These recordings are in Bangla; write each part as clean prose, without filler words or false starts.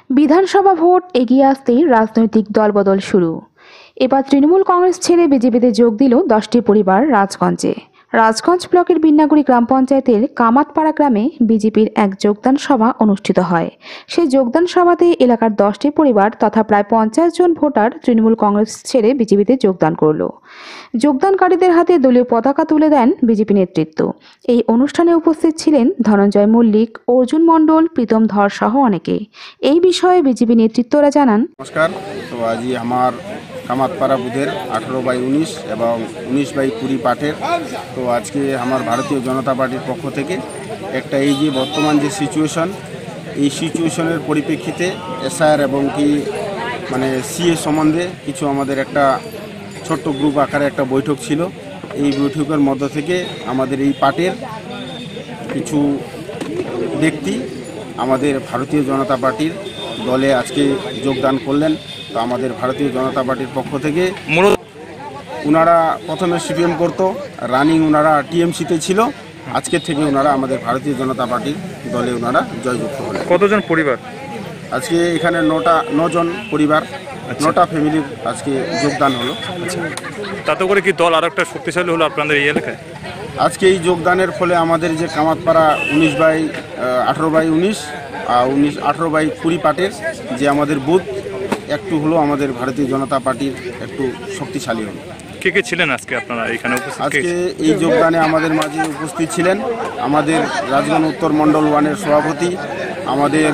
বিধানসভা ভোট এগিয়ে আসতেই রাজনৈতিক দলবদল শুরু। এবার তৃণমূল কংগ্রেস ছেড়ে বিজেপিতে যোগ দিল 10টি পরিবার রাজগঞ্জে। রাজগঞ্জ ব্লকের বিন্নাগুড়ি গ্রাম পঞ্চায়েতের কামাতপাড়া গ্রামে বিজেপির এক যোগদান সভা অনুষ্ঠিত হয়। সেই যোগদান সভাতে এলাকার 10টি পরিবার তথা প্রায় 50 জন ভোটার তৃণমূল কংগ্রেস ছেড়ে বিজেপিতে যোগদান করল। যোগদানকারীদের হাতে দলীয় পতাকা তুলে দেন বিজেপি নেতৃত্ব। এই অনুষ্ঠানে উপস্থিত ছিলেন ধনঞ্জয় মল্লিক, অর্জুন মণ্ডল, প্রীতম ধর সহ অনেকে। এই বিষয়ে বিজেপি নেতৃত্বরা জানান, নমস্কার। তো আজি আমার কামাতপাড়া বুথের 18/19 এবং 19/20 পার্টের তো আজকে আমার ভারতীয় জনতা পার্টির পক্ষ থেকে একটা এই যে বর্তমান যে সিচুয়েশন, এই সিচুয়েশনের পরিপ্রেক্ষিতে এসআর এবং কি মানে সিএ সম্বন্ধে কিছু আমাদের একটা ছোট্ট গ্রুপ আকারে একটা বৈঠক ছিল। এই বৈঠকের মধ্য থেকে আমাদের এই পার্টির কিছু ব্যক্তি আমাদের ভারতীয় জনতা পার্টির দলে আজকে যোগদান করলেন। তো আমাদের ভারতীয় জনতা পার্টির পক্ষ থেকে ওনারা প্রথমে সিপিএম করতো, রানিং ওনারা টিএমসিতে ছিল। আজকের থেকে ওনারা আমাদের ভারতীয় জনতা পার্টির দলে ওনারা জয়যুক্ত হলেন। কতজন পরিবার? আজকে এখানে 9 জন পরিবার, 9টা ফ্যামিলির আজকে যোগদান হলো। তাতে করে কি দল আরো একটা শক্তিশালী হলো আপনাদের এই এলাকায়? আজকে এই যোগদানের ফলে আমাদের যে কামাতপাড়া 18/19 আর 18/20 পার্টের যে আমাদের বুথ একটু হলো আমাদের ভারতীয় জনতা পার্টির একটু শক্তিশালী হলো। কে কে ছিলেন আজকে আপনারা এখানে উপস্থিত? আজকে এই যোগদানে আমাদের মাঝে উপস্থিত ছিলেন আমাদের রাজগঞ্জ উত্তর মণ্ডল 1-এর সভাপতি, আমাদের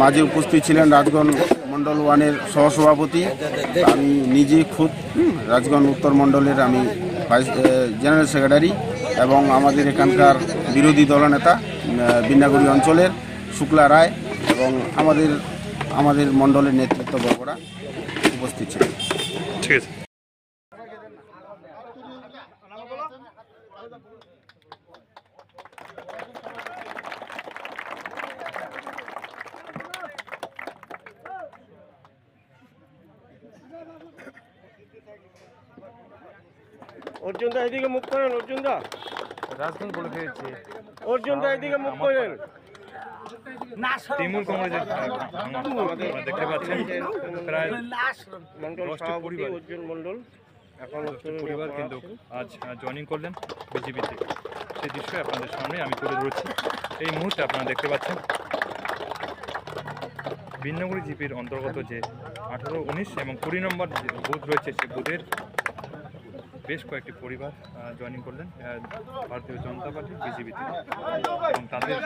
মাঝে উপস্থিত ছিলেন রাজগঞ্জ মণ্ডল 1-এর সহসভাপতি, আমি নিজে খুদ রাজগঞ্জ উত্তর মণ্ডলের আমি ভাইস জেনারেল সেক্রেটারি, এবং আমাদের এখানকার বিরোধী দলনেতা বিন্নাগুড়ি অঞ্চলের শুক্লা রায় এবং আমাদের মণ্ডলের নেতৃত্ববর্গরা উপস্থিত ছিলেন। ঠিক আছে। অর্জুন দা এদিকে মুখ করেন, অর্জুন দা রাজগঞ্জ বলে দিয়েছি। অর্জুন দা এদিকে মুখ করেন। তৃণমূল কংগ্রেসের দেখতে পাচ্ছেন প্রায় মন্ডল সভাপতি অর্জুন মন্ডল এখন পরিবার কিন্তু আজ জয়েনিং করলেন বিজেপিতে। সেই দৃশ্য আপনাদের সামনে আমি তুলে ধরেছি। এই মুহূর্তে আপনারা দেখতে পাচ্ছেন বিন্নাগুড়ি জিপির অন্তর্গত যে 18, 19 এবং 20 নম্বর যে বুথ রয়েছে, সেই বুথের বেশ কয়েকটি পরিবার জয়েনিং করলেন ভারতীয় জনতা পার্টি বিজেপিতে, এবং তাদের